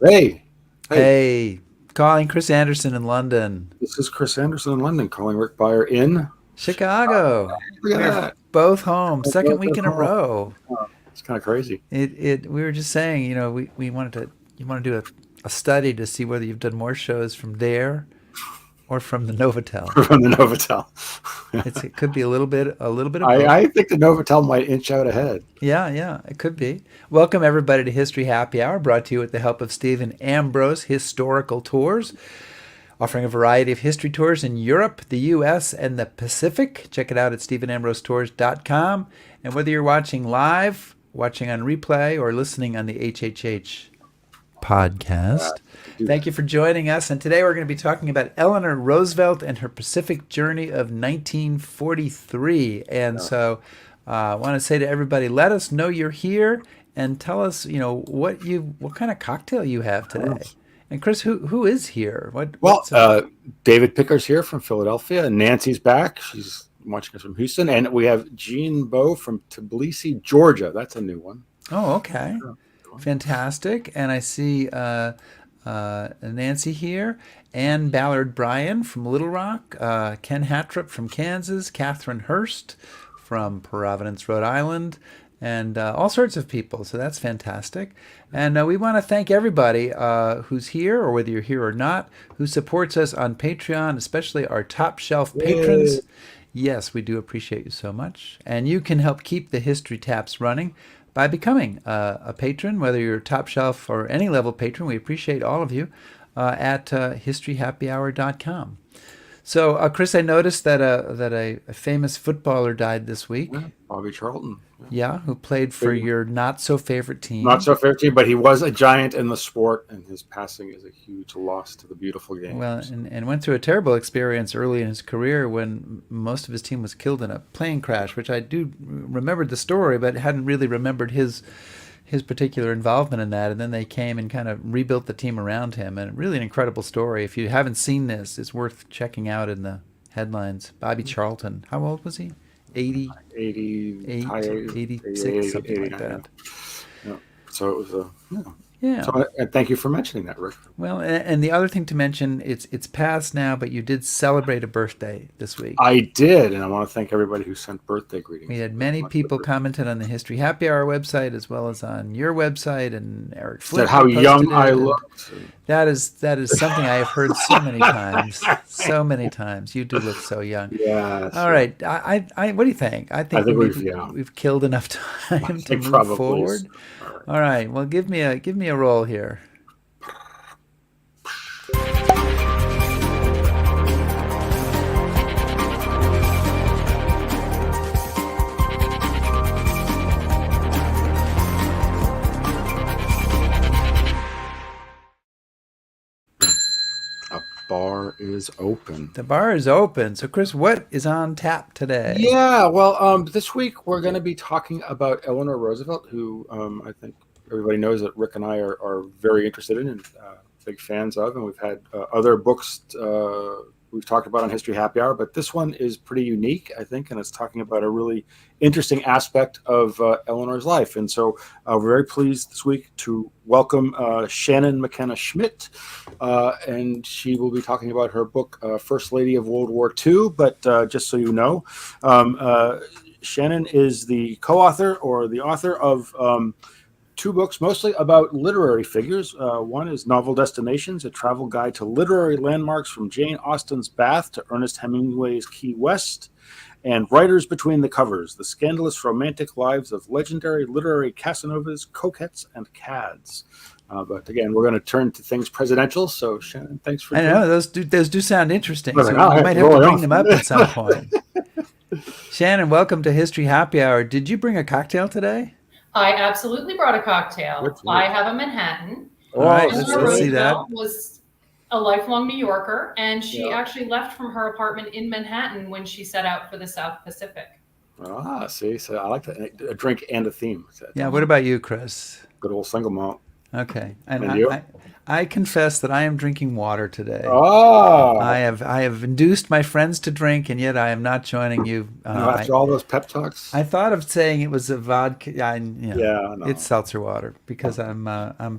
Hey, Hey, calling Chris Anderson in London. this is Chris Anderson in London calling Rick Byer in. Chicago. Look at We are that. both home, We're second both week at in a home. row. Oh, it's kind of crazy. We were just saying, we wanted to you want to do a study to see whether you've done more shows from there or from the Novotel. From the Novotel. It could be a little bit of I, both. I think the Novotel might inch out ahead. Yeah, it could be. Welcome everybody to History Happy Hour, brought to you with the help of Stephen Ambrose Historical Tours, offering a variety of history tours in Europe, the US, and the Pacific. Check it out at stephenambrosetours.com. And whether you're watching live, watching on replay, or listening on the HHH podcast, Do thank that. you for joining us. And today we're going to be talking about Eleanor Roosevelt and her Pacific journey of 1943. And so I want to say to everybody, let us know you're here and tell us, what kind of cocktail you have today. And Chris, who is here? Well, What's David Picker's here from Philadelphia. Nancy's back. She's watching us from Houston. And we have Jean Bow from Tbilisi, Georgia. That's a new one. Oh, okay. Yeah. Fantastic. And I see Nancy here, Ann Ballard Bryan from Little Rock, Ken Hattrup from Kansas, Catherine Hurst from Providence, Rhode Island, and all sorts of people. So that's fantastic. And we want to thank everybody who's here, or whether you're here or not, who supports us on Patreon, especially our top shelf Yay. patrons. Yes, we do appreciate you so much. And you can help keep the History Taps running by becoming a patron, whether you're top shelf or any level patron. We appreciate all of you at historyhappyhour.com. So, Chris, I noticed that a famous footballer died this week. Yeah, Bobby Charlton. Yeah. Yeah, who played for your not so favorite Not team. so fair team, but he was a giant in the sport, and his passing is a huge loss to the beautiful game. Well, So, and went through a terrible experience early in his career when most of his team was killed in a plane crash, which I do remembered the story, but hadn't really remembered his particular involvement in that. And then they came and kind of rebuilt the team around him, and really an incredible story. If you haven't seen this, it's worth checking out in the headlines. Bobby Charlton, how old was he? 80, 80, high 86, something like 89, yeah. that. Yeah. So it was a, yeah. Yeah. So thank you for mentioning that, Rick. Well, and the other thing to mention, it's past now, but you did celebrate a birthday this week. I did, and I want to thank everybody who sent birthday We greetings. had many people commented on the History Happy Hour website as well as on your website, and Eric Said Flint how young reposted I it. And looked. that is something I have heard so many times, so many times. You do look so young. Yes. All right, what do you think? I I think think we've killed enough I time to think move probably. forward. All right. All right, well, give me a roll here. A bar is open. The bar is open. So, Chris, what is on tap today? Yeah, well, this week we're going to be talking about Eleanor Roosevelt, who I think everybody knows that Rick and I are very interested in and big fans of, and we've had other books we've talked about on History Happy Hour, but this one is pretty unique, I think, and it's talking about a really interesting aspect of Eleanor's life. And so we're very pleased this week to welcome Shannon McKenna Schmidt, and she will be talking about her book, First Lady of World War II. But just so you know, Shannon is the co-author or the author of two books, mostly about literary figures. One is Novel Destinations, a travel guide to literary landmarks from Jane Austen's Bath to Ernest Hemingway's Key West, and Writers Between the Covers, the scandalous romantic lives of legendary literary Casanovas, coquettes, and cads. But again, we're going to turn to things presidential. So Shannon, thanks for I doing know those do sound interesting. Well, So now I we have might to have to roll it bring off. them up at some point. Shannon, welcome to History Happy Hour. Did you bring a cocktail today? I absolutely brought a cocktail. Good for you. I have a Manhattan. All right, Oh, Eleanor let's see that. Roosevelt was a lifelong New Yorker, and she Yeah. actually left from her apartment in Manhattan when she set out for the South Pacific. See, so I like that. A drink and a theme. Yeah. What about you, Chris? Good old single malt. Okay. And And you? I confess that I am drinking water today. Oh, I have induced my friends to drink, and yet I am not joining you. after all those pep talks. I thought of saying it was a vodka. Yeah, It's no. seltzer water because I'm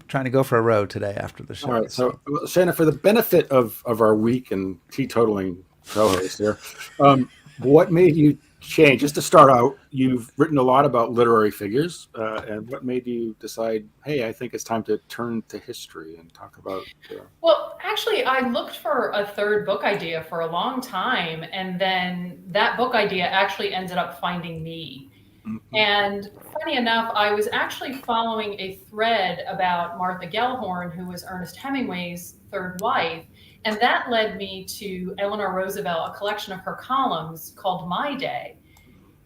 trying to go for a row today after the All show. right. So, Shannon, for the benefit of our week and teetotaling co-host here, what made you change? Just to start out, you've written a lot about literary figures, and what made you decide, hey, I think it's time to turn to history and talk about. Well, actually, I looked for a third book idea for a long time, and then that book idea actually ended up finding me. Mhm. And funny enough, I was actually following a thread about Martha Gellhorn, who was Ernest Hemingway's third wife. And that led me to Eleanor Roosevelt, a collection of her columns called My Day.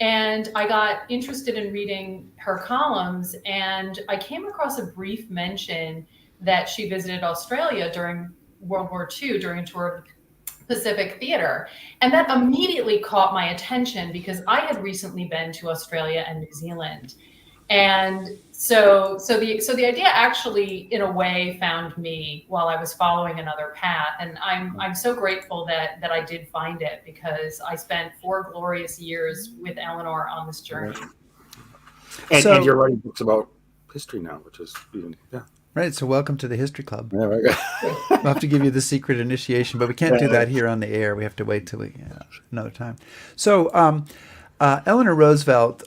And I got interested in reading her columns, and I came across a brief mention that she visited Australia during World War II during a tour of the Pacific Theater. And that immediately caught my attention because I had recently been to Australia and New Zealand. And so the idea actually in a way found me while I was following another path. And I'm so grateful that I did find it, because I spent 4 glorious years with Eleanor on this Yeah. journey. And you're writing books about history now, which is even Right. So welcome to the History Club. yeah, right. We'll have to give you the secret initiation, but we can't do Yeah. that here on the air. We have to wait till another time. So, Eleanor Roosevelt,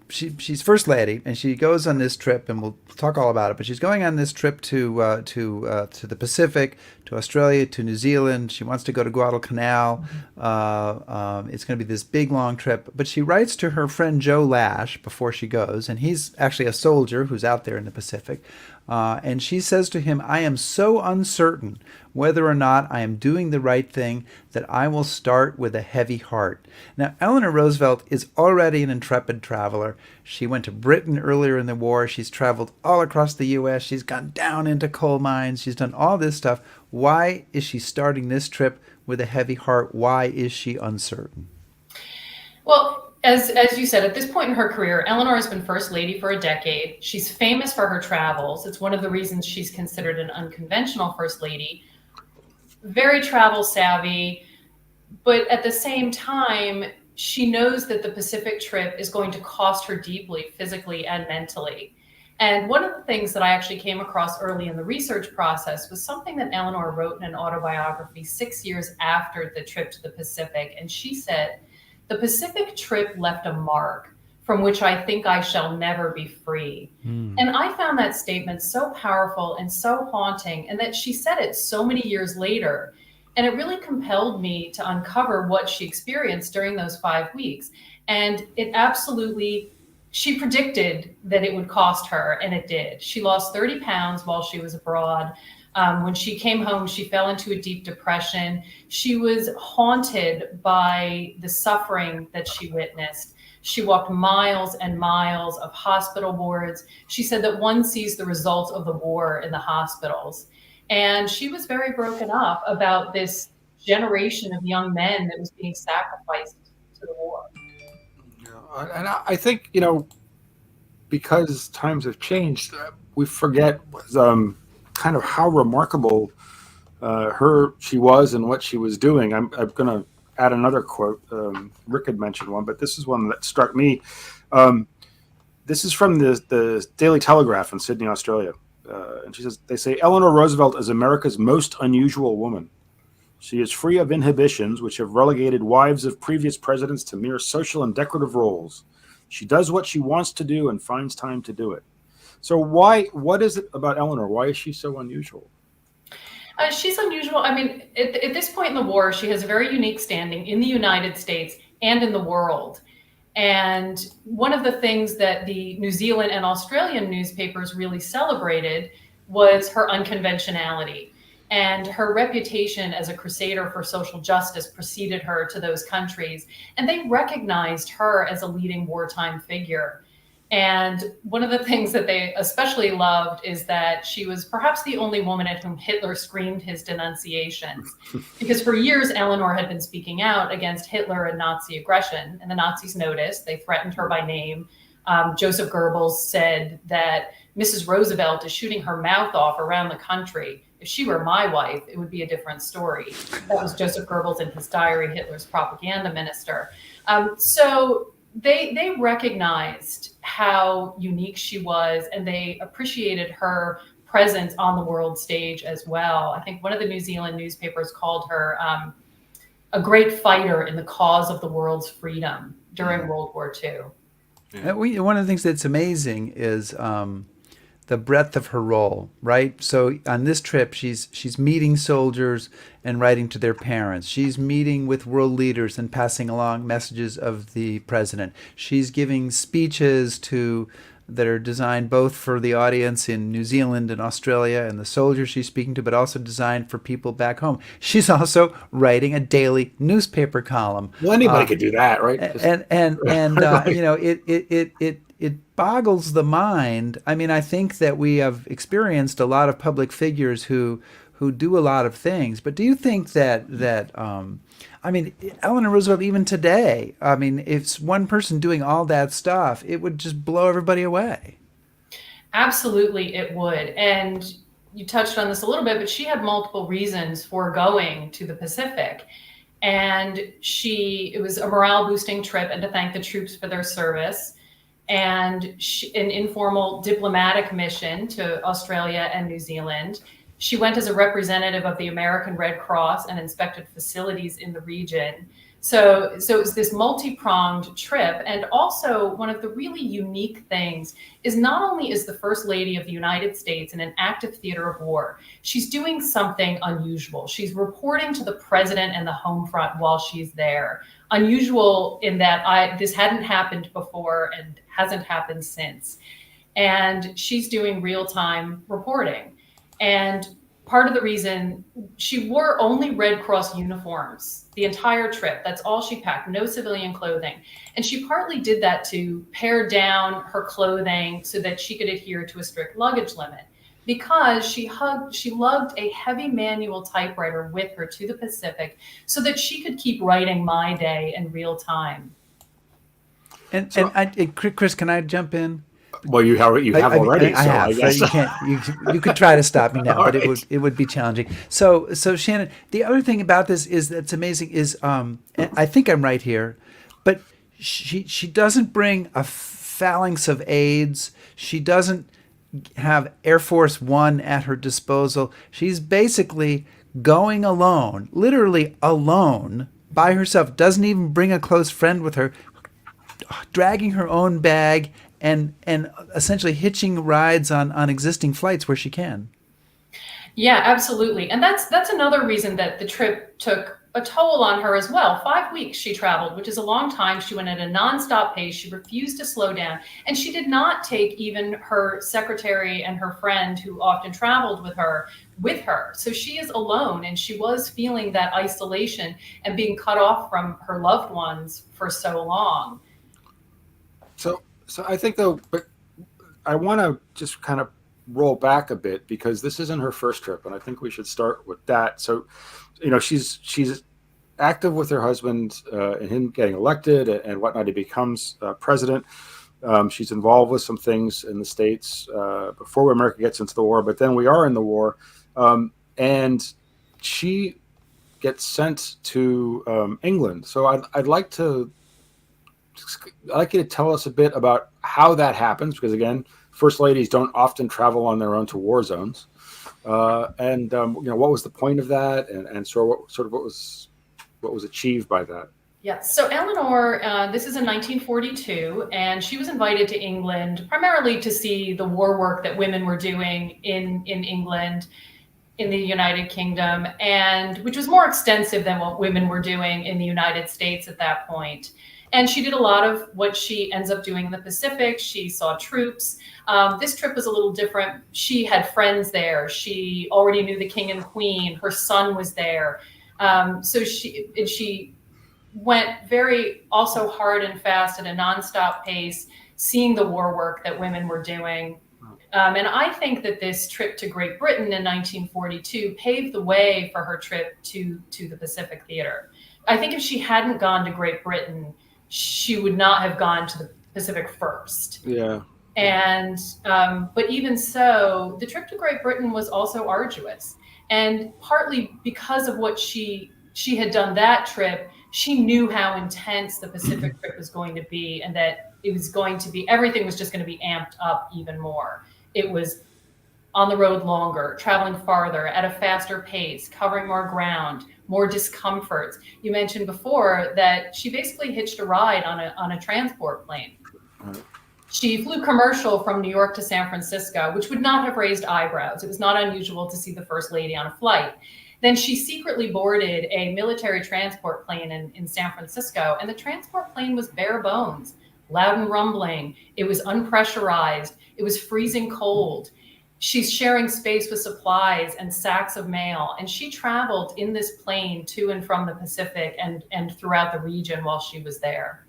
she's First Lady, and she goes on this trip, and we'll talk all about it. But she's going on this trip to the Pacific, to Australia, to New Zealand. She wants to go to Guadalcanal. It's going to be this big long trip. But she writes to her friend Joe Lash before she goes, and he's actually a soldier who's out there in the Pacific. And she says to him, "I am so uncertain whether or not I am doing the right thing that I will start with a heavy heart." Now, Eleanor Roosevelt is already an intrepid traveler. She went to Britain earlier in the war. She's traveled all across the U.S. She's gone down into coal mines. She's done all this stuff. Why is she starting this trip with a heavy heart? Why is she uncertain? Well, as you said, at this point in her career, Eleanor has been First Lady for a decade. She's famous for her travels. It's one of the reasons she's considered an unconventional First Lady. Very travel savvy, but at the same time, she knows that the Pacific trip is going to cost her deeply, physically and mentally. And one of the things that I actually came across early in the research process was something that Eleanor wrote in an autobiography 6 years after the trip to the Pacific. And she said, "The Pacific trip left a mark from which I think I shall never be free." And I found that statement so powerful and so haunting, and that she said it so many years later. And it really compelled me to uncover what she experienced during those 5 weeks. And it absolutely, she predicted that it would cost her, and it did. She lost 30 pounds while she was abroad. When she came home, she fell into a deep depression. She was haunted by the suffering that she witnessed. She walked miles and miles of hospital wards. She said that one sees the results of the war in the hospitals. And she was very broken up about this generation of young men that was being sacrificed to the war. And I think because times have changed, we forget kind of how remarkable she was and what she was doing. I'm going to add another quote. Rick had mentioned one, but this is one that struck me. This is from the Daily Telegraph in Sydney, Australia. And she says, they say, "Eleanor Roosevelt is America's most unusual woman. She is free of inhibitions which have relegated wives of previous presidents to mere social and decorative roles. She does what she wants to do and finds time to do it." So what is it about Eleanor? Why is she so unusual? She's unusual. I mean, at this point in the war, she has a very unique standing in the United States and in the world. And one of the things that the New Zealand and Australian newspapers really celebrated was her unconventionality. And her reputation as a crusader for social justice preceded her to those countries. And they recognized her as a leading wartime figure. And one of the things that they especially loved is that she was perhaps the only woman at whom Hitler screamed his denunciations. Because for years, Eleanor had been speaking out against Hitler and Nazi aggression, and the Nazis noticed. They threatened her by name. Joseph Goebbels said that Mrs. Roosevelt is shooting her mouth off around the country. If she were my wife, it would be a different story. That was Joseph Goebbels in his diary, Hitler's propaganda minister. So they recognized how unique she was, and they appreciated her presence on the world stage as well. I think one of the New Zealand newspapers called her a great fighter in the cause of the world's freedom during World War II. Yeah. One of the things that's amazing is the breadth of her role, right? So on this trip, she's meeting soldiers and writing to their parents. She's meeting with world leaders and passing along messages of the president. She's giving speeches that are designed both for the audience in New Zealand and Australia and the soldiers she's speaking to, but also designed for people back home. She's also writing a daily newspaper column. Well, anybody could do that, right? It boggles the mind. I mean, I think that we have experienced a lot of public figures who do a lot of things. But do you think that I mean, Eleanor Roosevelt, even today, I mean, if one person doing all that stuff, it would just blow everybody away. Absolutely, it would. And you touched on this a little bit, but she had multiple reasons for going to the Pacific. And it was a morale boosting trip and to thank the troops for their service. And an informal diplomatic mission to Australia and New Zealand. She went as a representative of the American Red Cross and inspected facilities in the region. So it was this multi-pronged trip. And also one of the really unique things is not only is the First Lady of the United States in an active theater of war, she's doing something unusual. She's reporting to the president and the home front while she's there. Unusual in that this hadn't happened before and hasn't happened since. And she's doing real-time reporting. And part of the reason she wore only Red Cross uniforms the entire trip, that's all she packed, no civilian clothing. And she partly did that to pare down her clothing so that she could adhere to a strict luggage limit, because she lugged a heavy manual typewriter with her to the Pacific so that she could keep writing My Day in real time. And Chris, can I jump in? Well, you have already. I have. I guess. So you could try to stop me now, but right. it would be challenging. So Shannon, the other thing about this is that's amazing is I think I'm right here, but she doesn't bring a phalanx of aides. She doesn't have Air Force One at her disposal. She's basically going alone, literally alone, by herself. Doesn't even bring a close friend with her, dragging her own bag. And essentially hitching rides on existing flights where she can. Yeah, absolutely. And that's another reason that the trip took a toll on her as well. 5 weeks she traveled, which is a long time. She went at a nonstop pace. She refused to slow down. And she did not take even her secretary and her friend who often traveled with her. So she is alone, and she was feeling that isolation and being cut off from her loved ones for so long. So I think though, but I want to just kind of roll back a bit, because this isn't her first trip, and I think we should start with that. So, she's active with her husband and him getting elected and whatnot. He becomes president. She's involved with some things in the States before America gets into the war, but then we are in the war, and she gets sent to England. So I'd like you to tell us a bit about how that happens, because again, first ladies don't often travel on their own to war zones, and what was the point of that, and what was achieved by that? Yes. So Eleanor, this is in 1942, and she was invited to England primarily to see the war work that women were doing in England, in the United Kingdom, and which was more extensive than what women were doing in the United States at that point. And she did a lot of what she ends up doing in the Pacific. She saw troops. This trip was a little different. She had friends there. She already knew the king and queen. Her son was there. So she went very also hard and fast at a nonstop pace, seeing the war work that women were doing. And I think that this trip to Great Britain in 1942 paved the way for her trip to the Pacific Theater. I think if she hadn't gone to Great Britain, she would not have gone to the Pacific first. Yeah. And but even so, the trip to Great Britain was also arduous, and partly because of what she had done that trip, she knew how intense the Pacific trip was going to be, and that it was going to be, everything was just going to be amped up even more. It was on the road longer, traveling farther at a faster pace, covering more ground, more discomforts. You mentioned before that she basically hitched a ride on a transport plane. She flew commercial from New York to San Francisco, which would not have raised eyebrows. It was not unusual to see the First Lady on a flight. Then she secretly boarded a military transport plane in San Francisco, and the transport plane was bare bones, loud and rumbling. It was unpressurized. It was freezing cold. She's sharing space with supplies and sacks of mail, and she traveled in this plane to and from the Pacific and throughout the region while she was there.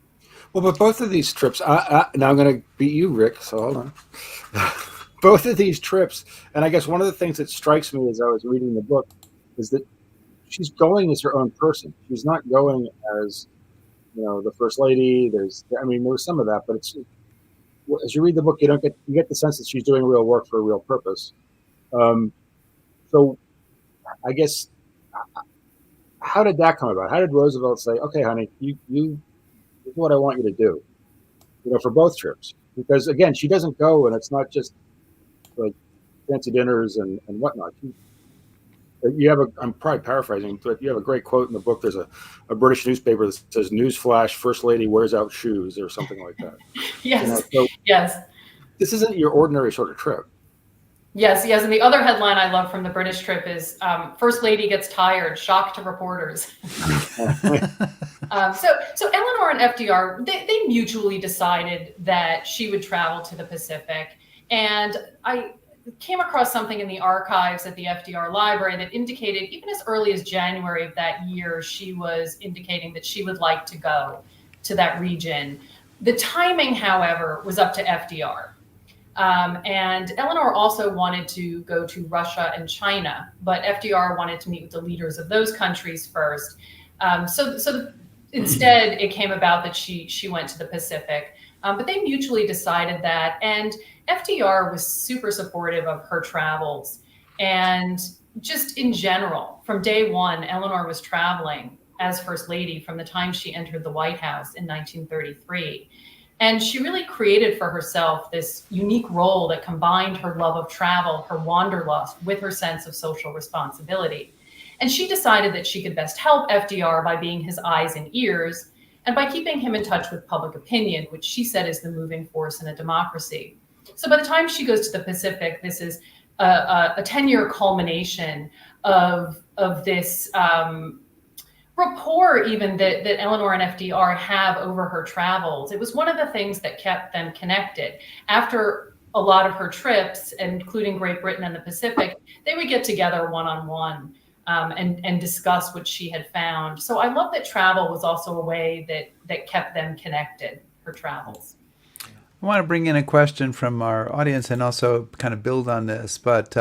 Well, but both of these trips, now I'm going to beat you, Rick, so hold on. Both of these trips, and I guess one of the things that strikes me as I was reading the book is that she's going as her own person. She's not going as, the First Lady. There was some of that, but it's, as you read the book, you get the sense that she's doing real work for a real purpose. So I guess, how did that come about? How did Roosevelt say, okay, honey, you this is what I want you to do, for both trips? Because again, she doesn't go, and it's not just like fancy dinners and whatnot. I'm probably paraphrasing, but you have a great quote in the book. There's a British newspaper that says, "Newsflash: First Lady wears out shoes," or something like that. Yes. So Yes. This isn't your ordinary sort of trip. Yes. And the other headline I love from the British trip is First Lady gets tired, shock to reporters. So Eleanor and FDR, they mutually decided that she would travel to the Pacific. And I came across something in the archives at the FDR library that indicated even as early as January of that year, she was indicating that she would like to go to that region. The timing, however, was up to FDR. And Eleanor also wanted to go to Russia and China, but FDR wanted to meet with the leaders of those countries first. So instead, it came about that she went to the Pacific. But they mutually decided that, and FDR was super supportive of her travels. And just in general, from day one, Eleanor was traveling as First Lady from the time she entered the White House in 1933. And she really created for herself this unique role that combined her love of travel, her wanderlust, with her sense of social responsibility. And she decided that she could best help FDR by being his eyes and ears, and by keeping him in touch with public opinion, which she said is the moving force in a democracy. So by the time she goes to the Pacific, this is a 10-year culmination of this rapport even that Eleanor and FDR have over her travels. It was one of the things that kept them connected. After a lot of her trips, including Great Britain and the Pacific, they would get together one-on-one and discuss what she had found. So I love that travel was also a way that kept them connected, her travels. I want to bring in a question from our audience and also kind of build on this, but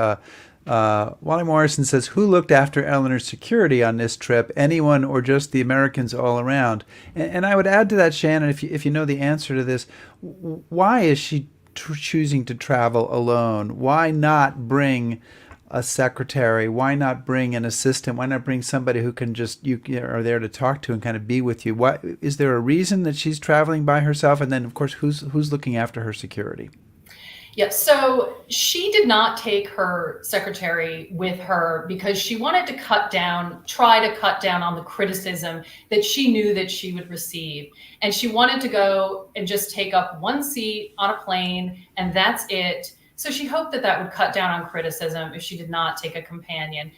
Wally Morrison says, who looked after Eleanor's security on this trip? Anyone or just the Americans all around? And I would add to that, Shannon, if you know the answer to this, why is she choosing to travel alone? Why not bring a secretary? Why not bring an assistant? Why not bring somebody who can just, you are there to talk to and kind of be with you? What is there a reason that she's traveling by herself? And then, of course, who's looking after her security? Yeah, so she did not take her secretary with her because she wanted to try to cut down on the criticism that she knew that she would receive. And she wanted to go and just take up one seat on a plane, and that's it. So she hoped that would cut down on criticism if she did not take a companion.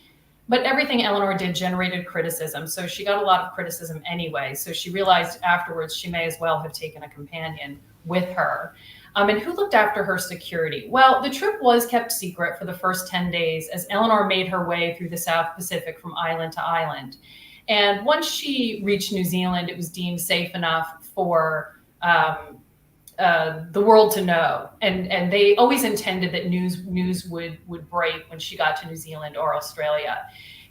But everything Eleanor did generated criticism, so she got a lot of criticism anyway. So she realized afterwards she may as well have taken a companion with her. And who looked after her security? Well, the trip was kept secret for the first 10 days as Eleanor made her way through the South Pacific from island to island. And once she reached New Zealand, it was deemed safe enough for the world to know, and they always intended that news would break when she got to New Zealand or Australia.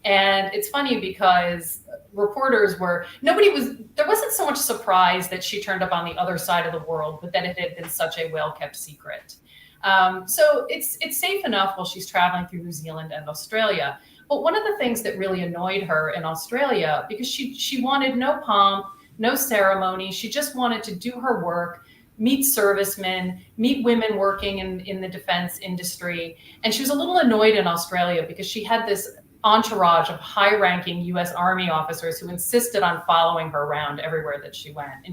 And it's funny because there wasn't so much surprise that she turned up on the other side of the world, but that it had been such a well-kept secret. So it's safe enough while she's traveling through New Zealand and Australia. But one of the things that really annoyed her in Australia, because she wanted no pomp, no ceremony, she just wanted to do her work, meet servicemen, meet women working in the defense industry. And she was a little annoyed in Australia because she had this entourage of high-ranking U.S. Army officers who insisted on following her around everywhere that she went.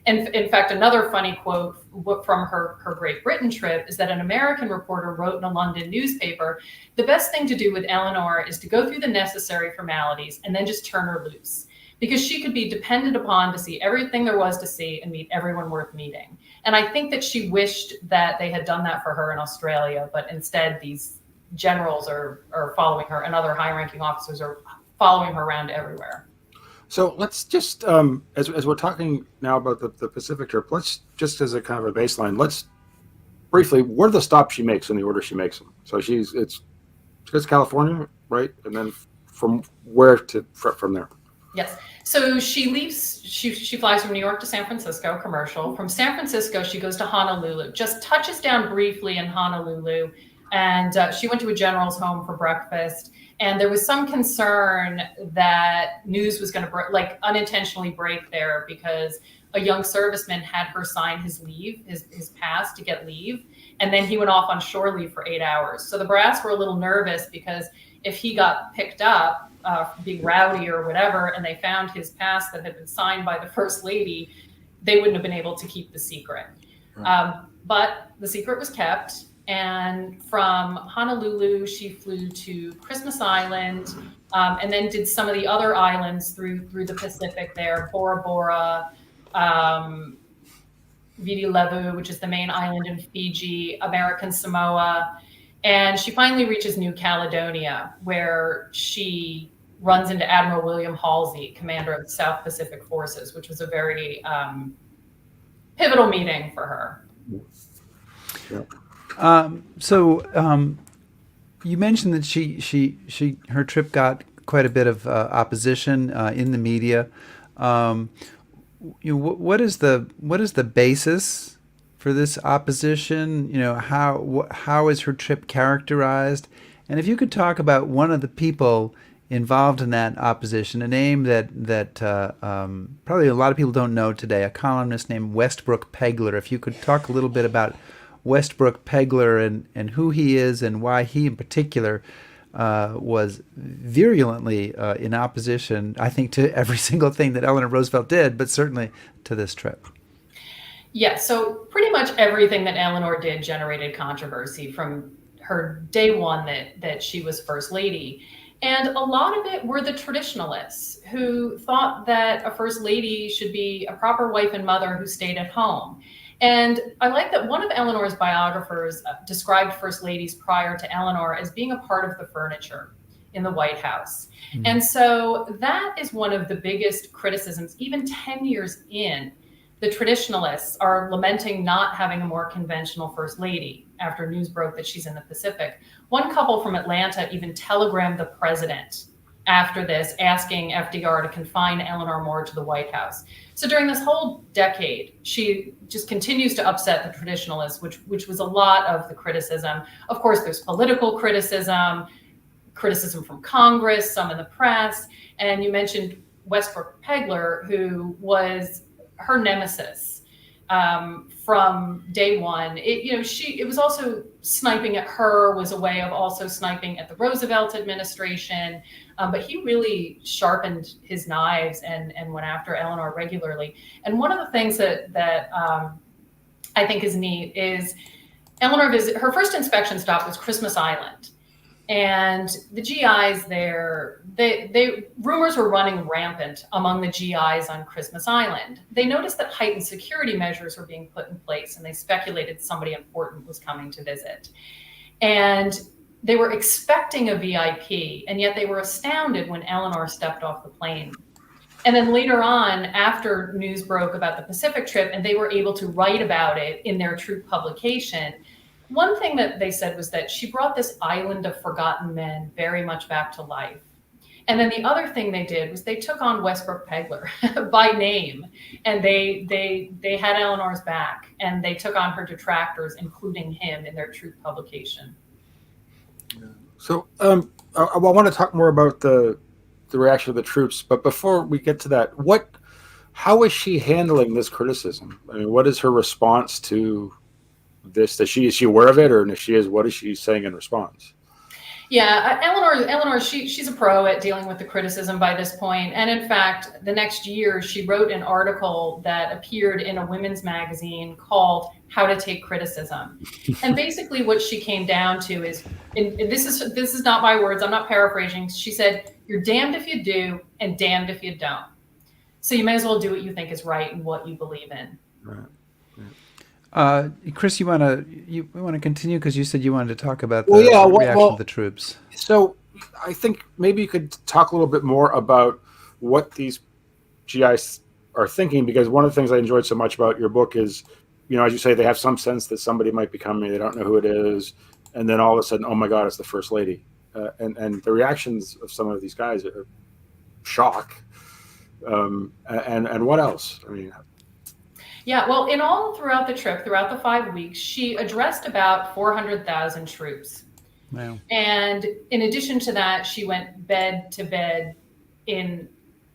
And in fact, another funny quote from her Great Britain trip is that an American reporter wrote in a London newspaper, "The best thing to do with Eleanor is to go through the necessary formalities and then just turn her loose, because she could be depended upon to see everything there was to see and meet everyone worth meeting." And I think that she wished that they had done that for her in Australia, but instead these generals are following her, and other high-ranking officers are following her around everywhere. So let's just, as we're talking now about the Pacific trip, let's just as a kind of a baseline, let's briefly, what are the stops she makes in the order she makes them? So she goes to California, right? And then from there? Yes. So she leaves, she flies from New York to San Francisco, commercial. From San Francisco, she goes to Honolulu, just touches down briefly in Honolulu. And she went to a general's home for breakfast. And there was some concern that news was going to unintentionally break there, because a young serviceman had her sign his leave, his pass to get leave. And then he went off on shore leave for 8 hours. So the brass were a little nervous, because if he got picked up being rowdy or whatever, and they found his pass that had been signed by the First Lady, they wouldn't have been able to keep the secret. Right. But the secret was kept. And from Honolulu, she flew to Christmas Island, and then did some of the other islands through the Pacific there, Bora Bora, Viti Levu, which is the main island in Fiji, American Samoa. And she finally reaches New Caledonia, where she runs into Admiral William Halsey, commander of the South Pacific Forces, which was a very pivotal meeting for her. Yeah. You mentioned that her trip got quite a bit of opposition in the media. What is the basis for this opposition? How is her trip characterized? And if you could talk about one of the people involved in that opposition, a name that probably a lot of people don't know today, a columnist named Westbrook Pegler. If you could talk a little bit about Westbrook Pegler and who he is and why he in particular was virulently in opposition, I think, to every single thing that Eleanor Roosevelt did, but certainly to this trip. Yeah, so pretty much everything that Eleanor did generated controversy from her day one that she was First Lady. And a lot of it were the traditionalists who thought that a First Lady should be a proper wife and mother who stayed at home. And I like that one of Eleanor's biographers described First Ladies prior to Eleanor as being a part of the furniture in the White House. Mm-hmm. And so that is one of the biggest criticisms. Even 10 years in, the traditionalists are lamenting not having a more conventional First Lady after news broke that she's in the Pacific. One couple from Atlanta even telegrammed the president after this, asking FDR to confine Eleanor more to the White House. So during this whole decade, she just continues to upset the traditionalists, which was a lot of the criticism. Of course, there's political criticism from Congress, some in the press. And you mentioned Westbrook Pegler, who was her nemesis from day one. It was also sniping at her, was a way of also sniping at the Roosevelt administration. But he really sharpened his knives and went after Eleanor regularly. And one of the things that I think is neat is Eleanor her first inspection stop was Christmas Island. And the GIs there, rumors were running rampant among the GIs on Christmas Island. They noticed that heightened security measures were being put in place, and they speculated somebody important was coming to visit. And they were expecting a VIP, and yet they were astounded when Eleanor stepped off the plane. And then later on, after news broke about the Pacific trip and they were able to write about it in their troop publication, one thing that they said was that she brought this island of forgotten men very much back to life. And then the other thing they did was they took on Westbrook Pegler by name, and they had Eleanor's back, and they took on her detractors, including him, in their truth publication. So I want to talk more about the reaction of the troops, but before we get to that, how is she handling this criticism? I mean, what is her response to this? Is she aware of it, or if she is, what is she saying in response? Yeah, Eleanor, she's a pro at dealing with the criticism by this point. And in fact, the next year, she wrote an article that appeared in a women's magazine called How to Take Criticism. And basically what she came down to is, and this is not my words, I'm not paraphrasing. She said, you're damned if you do and damned if you don't. So you may as well do what you think is right and what you believe in. Right. Chris, you want to continue because you said you wanted to talk about the reaction of the troops. So I think maybe you could talk a little bit more about what these GIs are thinking, because one of the things I enjoyed so much about your book is, as you say, they have some sense that somebody might be coming, they don't know who it is, and then all of a sudden, oh my God, it's the First Lady, and the reactions of some of these guys are shock, and what else? I mean. Yeah, well, in all throughout the trip, throughout the 5 weeks, she addressed about 400,000 troops. Wow. And in addition to that, she went bed to bed in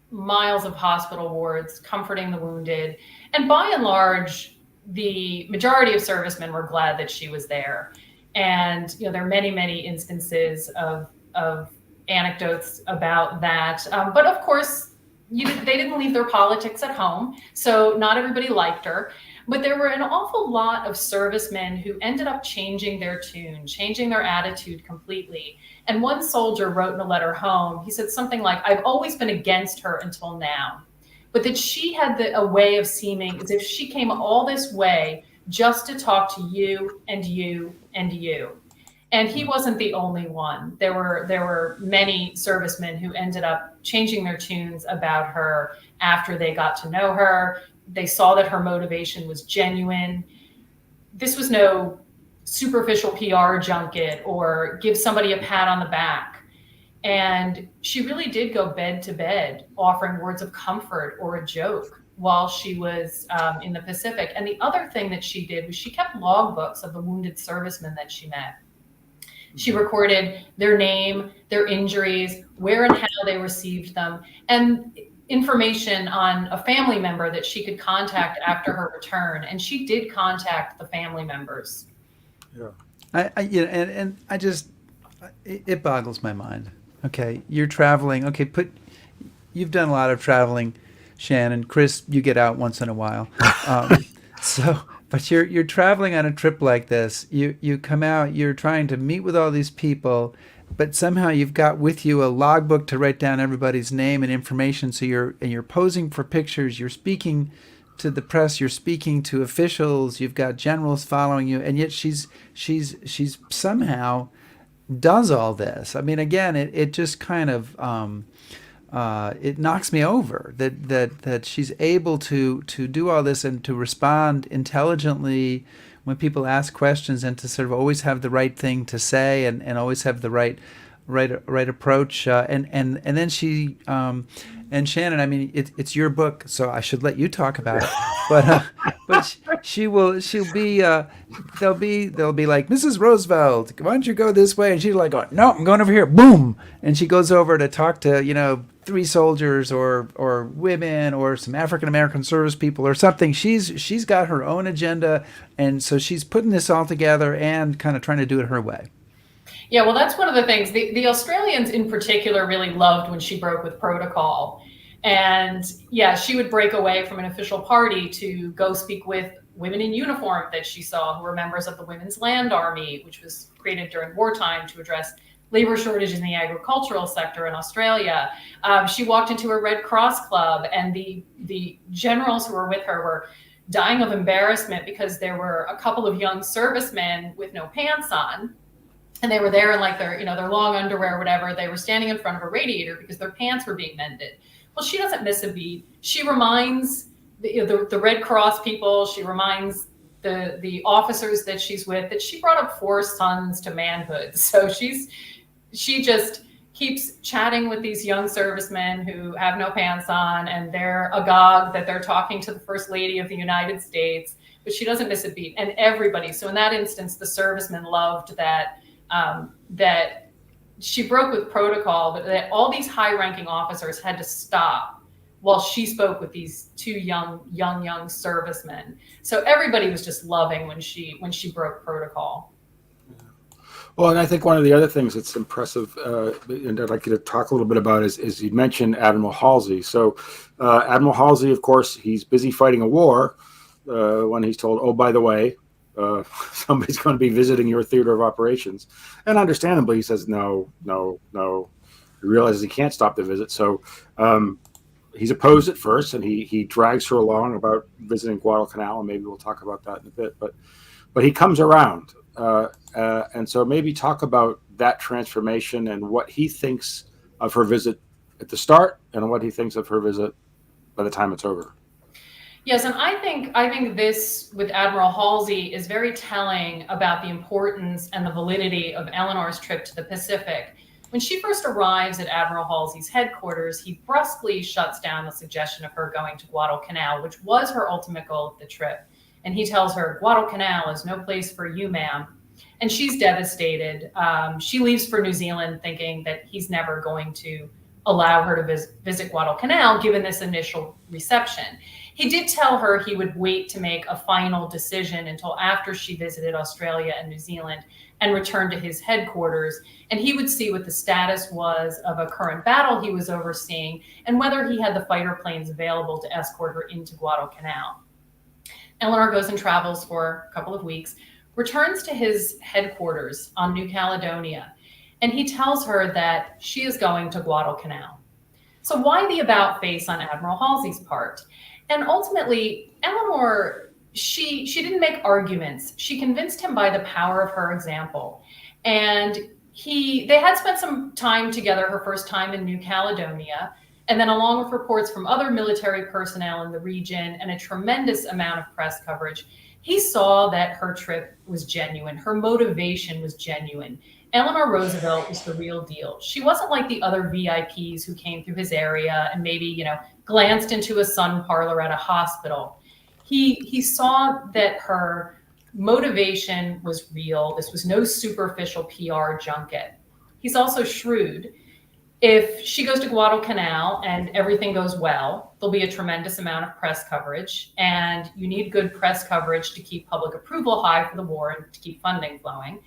miles of hospital wards, comforting the wounded. And by and large, the majority of servicemen were glad that she was there. And there are many, many instances of anecdotes about that. But of course, they didn't leave their politics at home, so not everybody liked her. But there were an awful lot of servicemen who ended up changing their tune, changing their attitude completely. And one soldier wrote in a letter home, he said something like, I've always been against her until now. But that she had a way of seeming as if she came all this way just to talk to you and you and you. And he wasn't the only one. There were many servicemen who ended up changing their tunes about her after they got to know her. They saw that her motivation was genuine. This was no superficial PR junket or give somebody a pat on the back. And she really did go bed to bed, offering words of comfort or a joke while she was in the Pacific. And the other thing that she did was she kept logbooks of the wounded servicemen that she met. She recorded their name, their injuries, where and how they received them, and information on a family member that she could contact after her return. And she did contact the family members. Yeah. It boggles my mind. Okay, you're traveling. Okay, you've done a lot of traveling, Shannon. Chris, you get out once in a while. But you're traveling on a trip like this. You come out. You're trying to meet with all these people, but somehow you've got with you a logbook to write down everybody's name and information. So you're posing for pictures. You're speaking to the press. You're speaking to officials. You've got generals following you, and yet she's somehow does all this. I mean, again, it just kind of it knocks me over that she's able to do all this and to respond intelligently when people ask questions, and to sort of always have the right thing to say and always have the right approach. And then she and Shannon, I mean, it's your book, so I should let you talk about it. But she'll be they'll be like, Mrs. Roosevelt, why don't you go this way? And she's like, no, I'm going over here. Boom, and she goes over to talk to 3 soldiers or women or some African American service people or something. She's got her own agenda, and so she's putting this all together and kind of trying to do it her way. Yeah, well, that's one of the things. The Australians in particular really loved when she broke with protocol. And yeah, she would break away from an official party to go speak with women in uniform that she saw who were members of the Women's Land Army, which was created during wartime to address labor shortages in the agricultural sector in Australia. She walked into a Red Cross club, and the generals who were with her were dying of embarrassment because there were a couple of young servicemen with no pants on. and they were there in like their long underwear or whatever. They were standing in front of a radiator because their pants were being mended. Well, she doesn't miss a beat. She reminds the Red Cross people. She reminds the officers that she's with that she brought up 4 sons to manhood. So she just keeps chatting with these young servicemen who have no pants on, and they're agog that they're talking to the First Lady of the United States. But she doesn't miss a beat, and everybody. So in that instance, the servicemen loved that that she broke with protocol, but that all these high-ranking officers had to stop while she spoke with these 2 young servicemen. So everybody was just loving when she broke protocol. Well, and I think one of the other things that's impressive, and I'd like you to talk a little bit about, is you mentioned Admiral Halsey. So Admiral Halsey, of course, he's busy fighting a war when he's told, oh, by the way, somebody's going to be visiting your theater of operations. And understandably, he says, no. He realizes he can't stop the visit. So he's opposed at first, and he drags her along about visiting Guadalcanal, and maybe we'll talk about that in a bit. But he comes around. And so maybe talk about that transformation and what he thinks of her visit at the start and what he thinks of her visit by the time it's over. Yes, and I think this with Admiral Halsey is very telling about the importance and the validity of Eleanor's trip to the Pacific. When she first arrives at Admiral Halsey's headquarters, he brusquely shuts down the suggestion of her going to Guadalcanal, which was her ultimate goal of the trip. And he tells her, Guadalcanal is no place for you, ma'am. And she's devastated. She leaves for New Zealand thinking that he's never going to allow her to visit Guadalcanal, given this initial reception. He did tell her he would wait to make a final decision until after she visited Australia and New Zealand and returned to his headquarters. And he would see what the status was of a current battle he was overseeing and whether he had the fighter planes available to escort her into Guadalcanal. Eleanor goes and travels for a couple of weeks, returns to his headquarters on New Caledonia, and he tells her that she is going to Guadalcanal. So why the about face on Admiral Halsey's part? And ultimately, Eleanor, she didn't make arguments. She convinced him by the power of her example. And they had spent some time together, her first time in New Caledonia, and then along with reports from other military personnel in the region and a tremendous amount of press coverage, he saw that her trip was genuine. Her motivation was genuine. Eleanor Roosevelt was the real deal. She wasn't like the other VIPs who came through his area and maybe, glanced into a sun parlor at a hospital. He saw that her motivation was real. This was no superficial PR junket. He's also shrewd. If she goes to Guadalcanal and everything goes well, there'll be a tremendous amount of press coverage, and you need good press coverage to keep public approval high for the war and to keep funding flowing.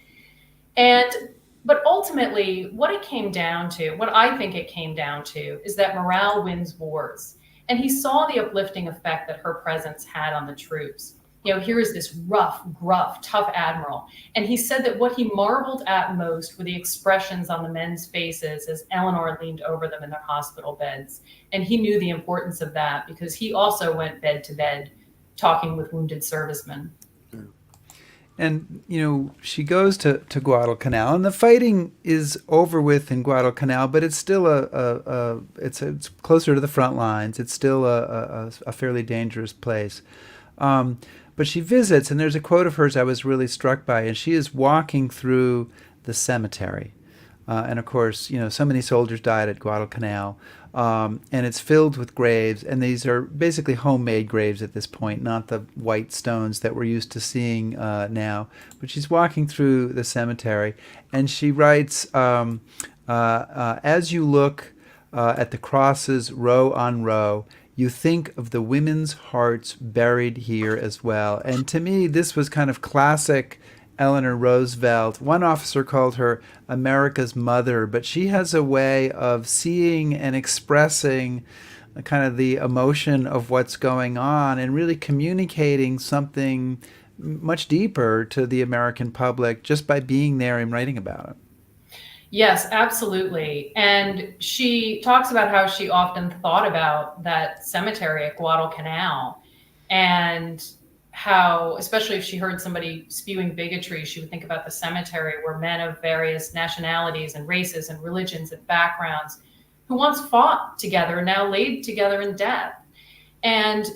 But ultimately, what I think it came down to, is that morale wins wars. And he saw the uplifting effect that her presence had on the troops. Here is this rough, gruff, tough admiral. And he said that what he marveled at most were the expressions on the men's faces as Eleanor leaned over them in their hospital beds. And he knew the importance of that because he also went bed to bed talking with wounded servicemen. And, she goes to Guadalcanal, and the fighting is over with in Guadalcanal, but it's still it's closer to the front lines. It's still a fairly dangerous place. But she visits, and there's a quote of hers I was really struck by, and she is walking through the cemetery. And of course, so many soldiers died at Guadalcanal, and it's filled with graves, and these are basically homemade graves at this point, not the white stones that we're used to seeing now. But she's walking through the cemetery, and she writes, as you look at the crosses row on row, you think of the women's hearts buried here as well. And to me, this was kind of classic Eleanor Roosevelt. One officer called her America's mother, but she has a way of seeing and expressing kind of the emotion of what's going on and really communicating something much deeper to the American public just by being there and writing about it. Yes, absolutely. And she talks about how she often thought about that cemetery at Guadalcanal and how, especially if she heard somebody spewing bigotry, she would think about the cemetery where men of various nationalities and races and religions and backgrounds who once fought together are now laid together in death. And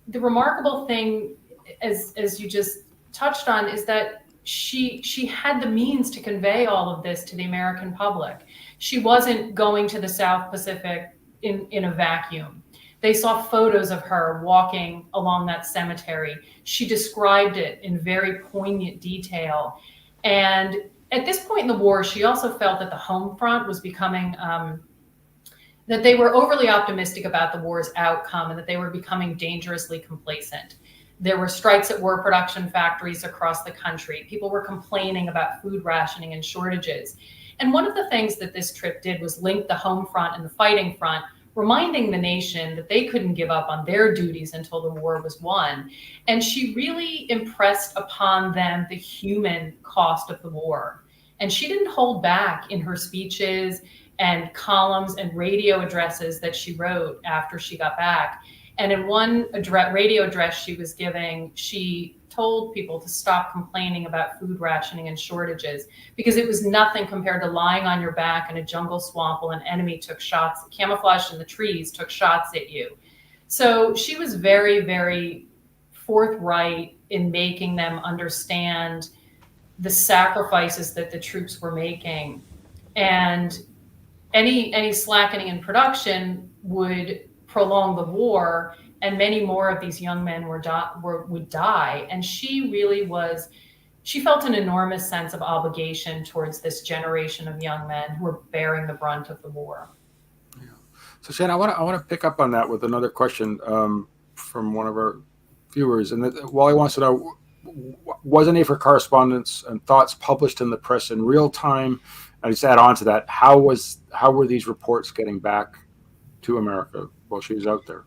the remarkable thing, as you just touched on, is that she had the means to convey all of this to the American public. She wasn't going to the South Pacific in a vacuum. They saw photos of her walking along that cemetery. She described it in very poignant detail. And at this point in the war, she also felt that the home front was becoming, that they were overly optimistic about the war's outcome and that they were becoming dangerously complacent. There were strikes at war production factories across the country. People were complaining about food rationing and shortages. And one of the things that this trip did was link the home front and the fighting front, reminding the nation that they couldn't give up on their duties until the war was won. And she really impressed upon them the human cost of the war. And she didn't hold back in her speeches and columns and radio addresses that she wrote after she got back. And in one radio address she was giving, she told people to stop complaining about food rationing and shortages because it was nothing compared to lying on your back in a jungle swamp while an enemy took shots, camouflaged in the trees, took shots at you. So she was very, very forthright in making them understand the sacrifices that the troops were making. And any slackening in production would prolong the war, and many more of these young men would die. And she really she felt an enormous sense of obligation towards this generation of young men who were bearing the brunt of the war. Yeah. So Shannon, I want to pick up on that with another question from one of our viewers. And Wally wants to know, was any of her correspondence and thoughts published in the press in real time? And just add on to that, how were these reports getting back to America while she was out there?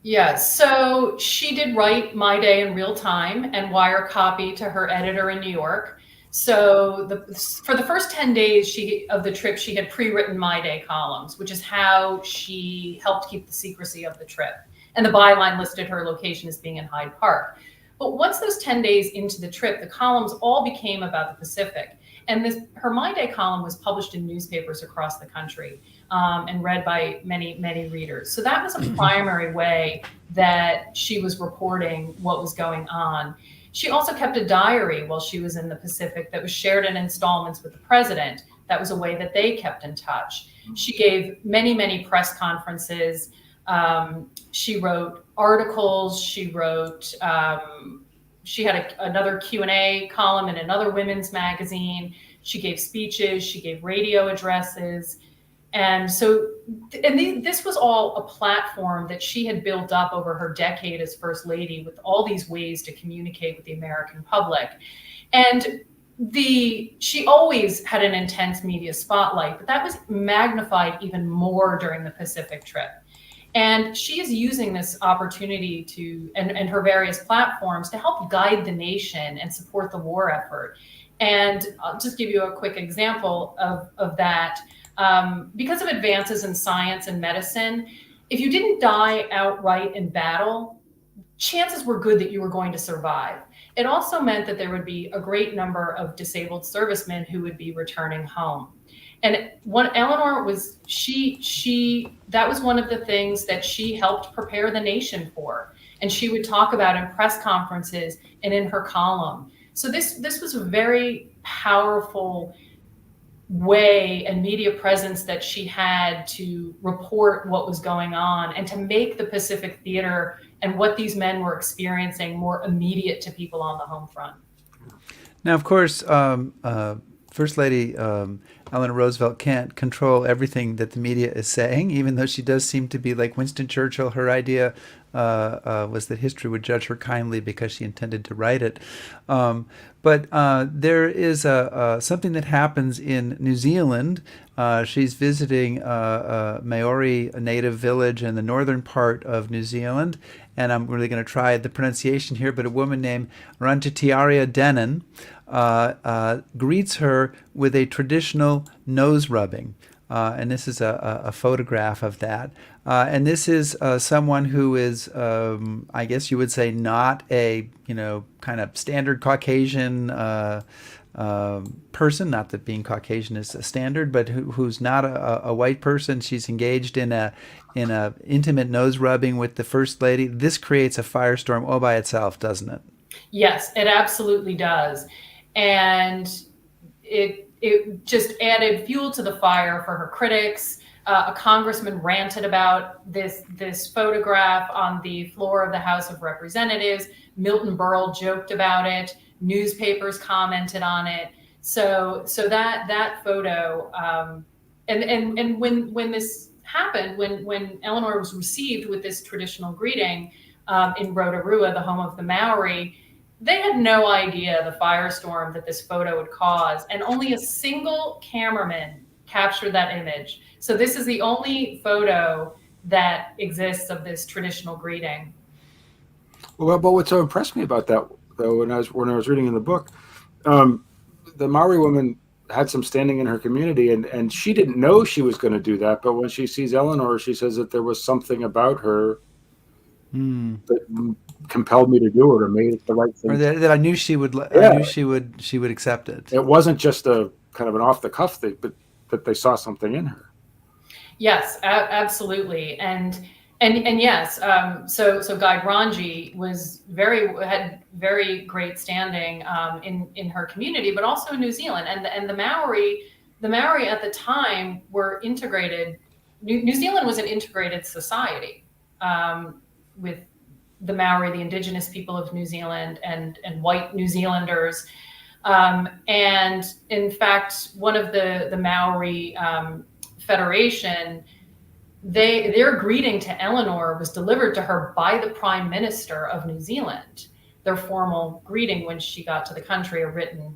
Yeah, so she did write My Day in real time and wire copy to her editor in New York. So for the first 10 days of the trip, she had pre-written My Day columns, which is how she helped keep the secrecy of the trip. And the byline listed her location as being in Hyde Park. But once those 10 days into the trip, the columns all became about the Pacific. And her My Day column was published in newspapers across the country and read by many, many readers. So that was a primary way that she was reporting what was going on. She also kept a diary while she was in the Pacific that was shared in installments with the president. That was a way that they kept in touch. She gave many, many press conferences. She wrote articles. She had another Q&A column in another women's magazine. She gave speeches. She gave radio addresses. And so, this was all a platform that she had built up over her decade as First Lady with all these ways to communicate with the American public. And she always had an intense media spotlight, but that was magnified even more during the Pacific trip. And she is using this opportunity and her various platforms to help guide the nation and support the war effort. And I'll just give you a quick example of that. Because of advances in science and medicine, if you didn't die outright in battle, chances were good that you were going to survive. It also meant that there would be a great number of disabled servicemen who would be returning home. And Eleanor was, that was one of the things that she helped prepare the nation for. And she would talk about in press conferences and in her column. So this was a very powerful way and media presence that she had to report what was going on and to make the Pacific Theater and what these men were experiencing more immediate to people on the home front. Now, of course, First Lady Eleanor Roosevelt can't control everything that the media is saying, even though she does seem to be like Winston Churchill. Her idea was that history would judge her kindly because she intended to write it. But there is something that happens in New Zealand. She's visiting a Maori native village in the northern part of New Zealand, and I'm really going to try the pronunciation here, but a woman named Rantitiaria Denon greets her with a traditional nose rubbing. and this is a photograph of that. And this is someone who is, I guess you would say, not a kind of standard Caucasian person. Not that being Caucasian is a standard, but who's not a white person. She's engaged in a intimate nose rubbing with the first lady. This creates a firestorm all by itself, doesn't it? Yes, it absolutely does, and it just added fuel to the fire for her critics. A congressman ranted about this photograph on the floor of the House of Representatives. Milton Berle joked about it. Newspapers commented on it. So that photo, and when this happened, when Eleanor was received with this traditional greeting in Rotorua, the home of the Maori, they had no idea the firestorm that this photo would cause, and only a single cameraman captured that image. So this is the only photo that exists of this traditional greeting. Well, but what so impressed me about that, though, when I was reading in the book, the Maori woman had some standing in her community, and she didn't know she was going to do that. But when she sees Eleanor, she says that there was something about her that compelled me to do it, or made it the right thing. Or that I knew she would. Yeah. I knew she would accept it. It wasn't just a kind of an off the cuff thing, but that they saw something in her. Yes, absolutely, and yes. So Guy Granji had very great standing in her community, but also in New Zealand, and the Maori at the time were integrated. New Zealand was an integrated society with the Maori, the indigenous people of New Zealand, and white New Zealanders. And in fact, one of the Maori Federation, their greeting to Eleanor was delivered to her by the Prime Minister of New Zealand. Their formal greeting when she got to the country, a written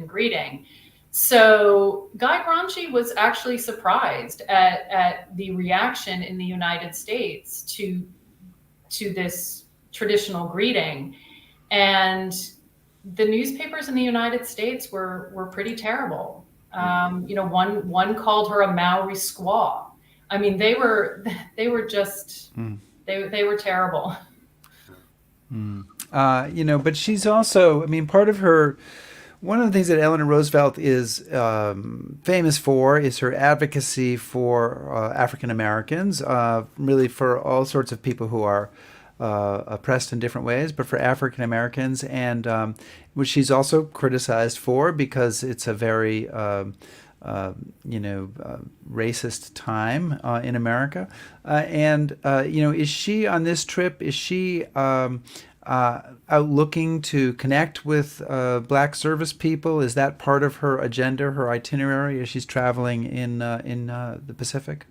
greeting. So Guy Granji was actually surprised at the reaction in the United States to this traditional greeting, and the newspapers in the United States were pretty terrible. One called her a Maori squaw. I mean, they were just they were terrible. But she's also, I mean, part of her. One of the things that Eleanor Roosevelt is famous for is her advocacy for African Americans, really for all sorts of people who are oppressed in different ways, but for African Americans, and which she's also criticized for because it's a very racist time in America. Is she on this trip? Is she out looking to connect with Black service people? Is that part of her agenda, her itinerary, as she's traveling in the Pacific?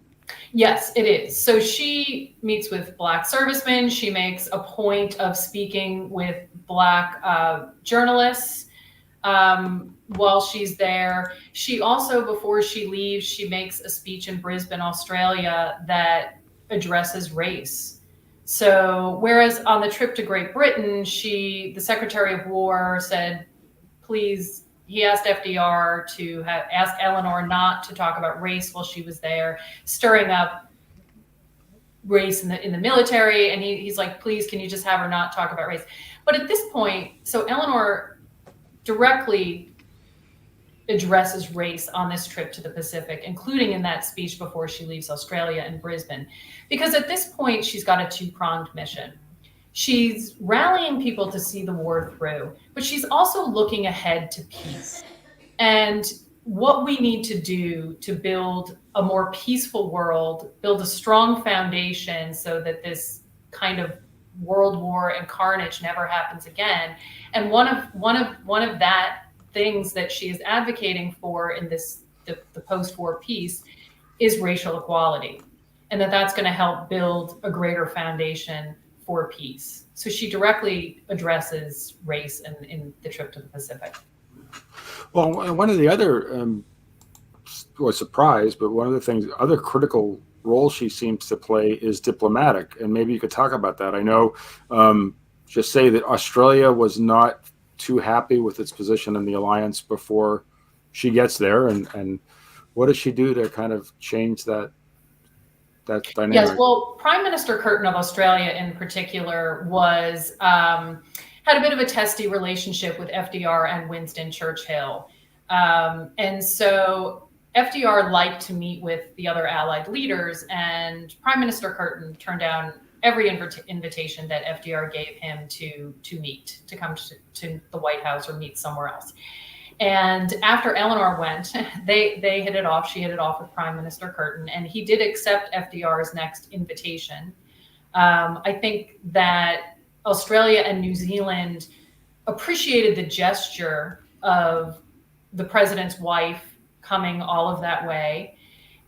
Yes, it is. So she meets with Black servicemen. She makes a point of speaking with Black journalists while she's there. She also, before she leaves, she makes a speech in Brisbane, Australia, that addresses race. So whereas on the trip to Great Britain, the Secretary of War said, please, he asked FDR to ask Eleanor not to talk about race while she was there, stirring up race in the military. And he's like, please, can you just have her not talk about race? But at this point, so Eleanor directly addresses race on this trip to the Pacific, including in that speech before she leaves Australia and Brisbane. Because at this point, she's got a two-pronged mission. She's rallying people to see the war through, but she's also looking ahead to peace and what we need to do to build a more peaceful world, build a strong foundation so that this kind of world war and carnage never happens again. And one of that things that she is advocating for in the post-war peace is racial equality, and that's going to help build a greater foundation for peace. So she directly addresses race in the trip to the Pacific. Well, one of the other was surprised, but one of the things, other critical role she seems to play is diplomatic, and maybe you could talk about that. I know, just say that Australia was not too happy with its position in the alliance before she gets there, and what does she do to kind of change that dynamic? Yes, well, Prime Minister Curtin of Australia in particular was had a bit of a testy relationship with FDR and Winston Churchill. And so FDR liked to meet with the other Allied leaders, and Prime Minister Curtin turned down every invitation that FDR gave him to meet, to come to the White House or meet somewhere else. And after Eleanor went, they hit it off. She hit it off with Prime Minister Curtin, and he did accept FDR's next invitation. I think that Australia and New Zealand appreciated the gesture of the president's wife coming all of that way.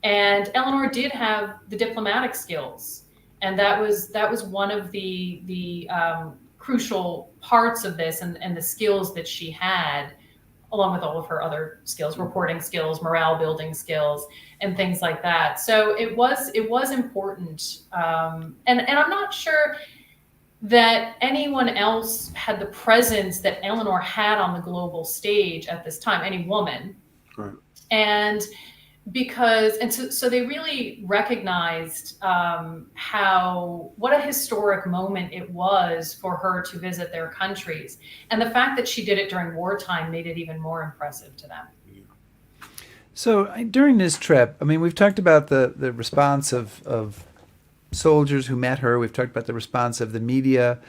And Eleanor did have the diplomatic skills. And that was one of the crucial parts of this, and the skills that she had, along with all of her other skills, reporting skills, morale building skills, and things like that. So it was important. And I'm not sure that anyone else had the presence that Eleanor had on the global stage at this time, any woman. Right. And so they really recognized what a historic moment it was for her to visit their countries. And the fact that she did it during wartime made it even more impressive to them. So during this trip, I mean, we've talked about the response of soldiers who met her. We've talked about the response of the media.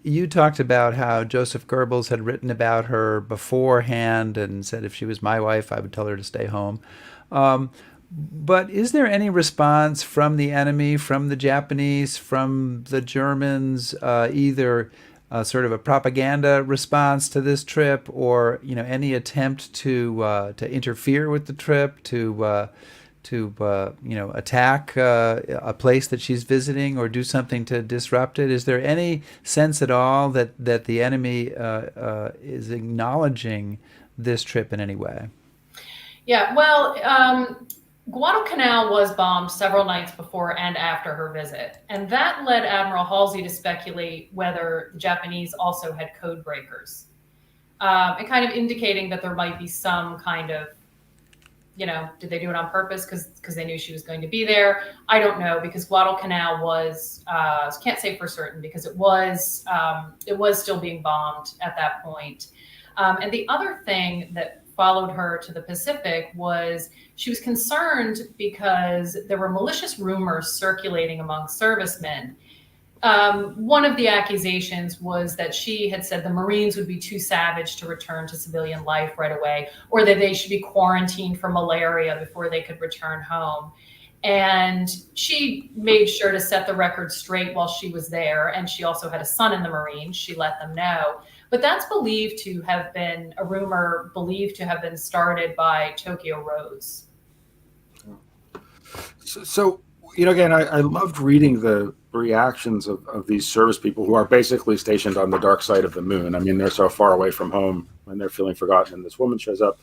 You talked about how Joseph Goebbels had written about her beforehand and said if she was my wife, I would tell her to stay home. But is there any response from the enemy, from the Japanese, from the Germans, either sort of a propaganda response to this trip, or any attempt to interfere with the trip, to attack a place that she's visiting or do something to disrupt it? Is there any sense at all that the enemy is acknowledging this trip in any way? Yeah, well, Guadalcanal was bombed several nights before and after her visit. And that led Admiral Halsey to speculate whether the Japanese also had code breakers, and kind of indicating that there might be some kind of, did they do it on purpose because they knew she was going to be there? I don't know, because Guadalcanal was, can't say for certain, because it was still being bombed at that point. And the other thing that followed her to the Pacific was she was concerned because there were malicious rumors circulating among servicemen. One of the accusations was that she had said the Marines would be too savage to return to civilian life right away, or that they should be quarantined for malaria before they could return home. And she made sure to set the record straight while she was there. And she also had a son in the Marines. She let them know. But that's believed to have been a rumor believed to have been started by Tokyo Rose. So again, I loved reading the reactions of these service people who are basically stationed on the dark side of the moon. I mean, they're so far away from home and they're feeling forgotten. And this woman shows up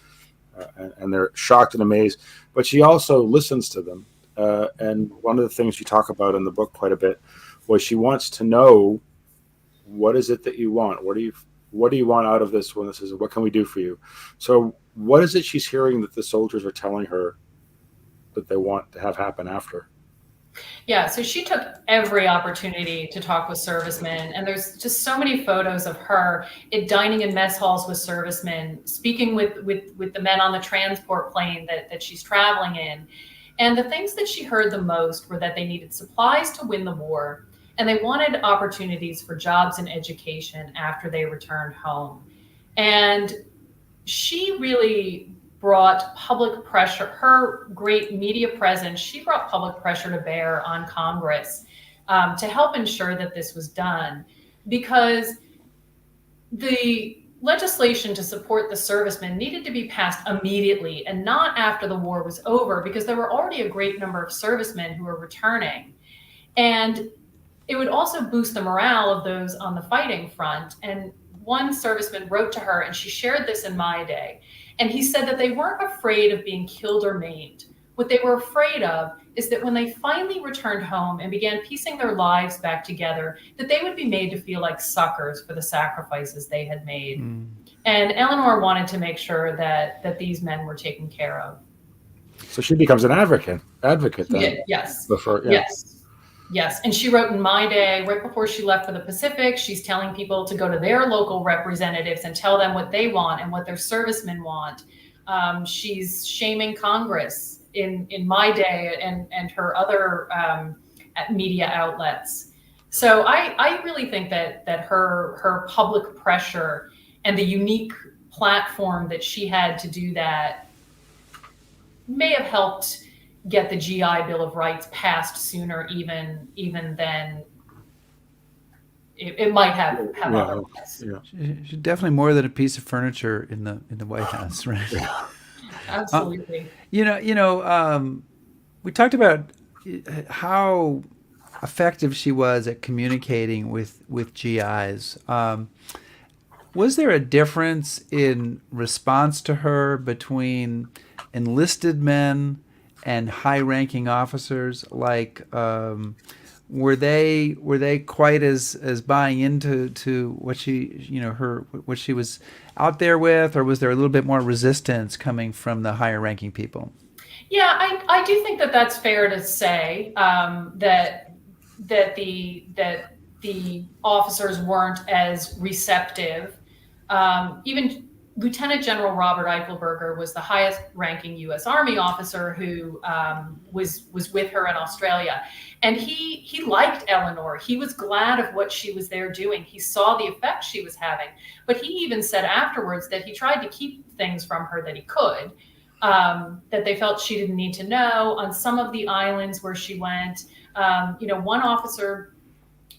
and they're shocked and amazed. But she also listens to them. And one of the things you talk about in the book quite a bit was she wants to know, what is it that you want? What do you want out of this when this is, what can we do for you? So what is it she's hearing that the soldiers are telling her that they want to have happen after? Yeah, so she took every opportunity to talk with servicemen, and there's just so many photos of her dining in mess halls with servicemen, speaking with the men on the transport plane that she's traveling in. And the things that she heard the most were that they needed supplies to win the war, and they wanted opportunities for jobs and education after they returned home. And she really brought public pressure, her great media presence, she brought public pressure to bear on Congress to help ensure that this was done, because the legislation to support the servicemen needed to be passed immediately and not after the war was over, because there were already a great number of servicemen who were returning. And it would also boost the morale of those on the fighting front. And one serviceman wrote to her, and she shared this in My Day. And he said that they weren't afraid of being killed or maimed. What they were afraid of is that when they finally returned home and began piecing their lives back together, that they would be made to feel like suckers for the sacrifices they had made. And Eleanor wanted to make sure that these men were taken care of. So she becomes an advocate then. Yes. Before, yeah. Yes. And she wrote in My Day, right before she left for the Pacific, she's telling people to go to their local representatives and tell them what they want and what their servicemen want. She's shaming Congress in My Day and her other media outlets. So I really think that her public pressure and the unique platform that she had to do that may have helped get the GI Bill of Rights passed sooner even than it might have otherwise. Yeah. She's definitely more than a piece of furniture in the White House, right? Absolutely. We talked about how effective she was at communicating with GIs. Was there a difference in response to her between enlisted men and high-ranking officers? Like, were they quite as buying into what what she was out there with, or was there a little bit more resistance coming from the higher-ranking people? Yeah, I do think that that's fair to say, that the officers weren't as receptive. Even Lieutenant General Robert Eichelberger was the highest ranking U.S. Army officer who was with her in Australia. And he liked Eleanor. He was glad of what she was there doing. He saw the effect she was having. But he even said afterwards that he tried to keep things from her that he could, that they felt she didn't need to know. On some of the islands where she went, one officer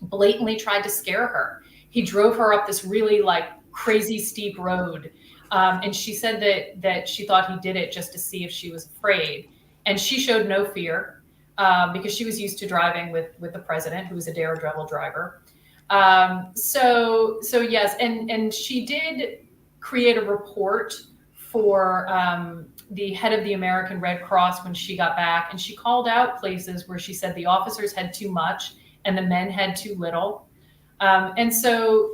blatantly tried to scare her. He drove her up this really crazy steep road. And she said that she thought he did it just to see if she was afraid. And she showed no fear, because she was used to driving with the president, who was a daredevil driver. So yes, and she did create a report for the head of the American Red Cross when she got back. And she called out places where she said the officers had too much and the men had too little. And so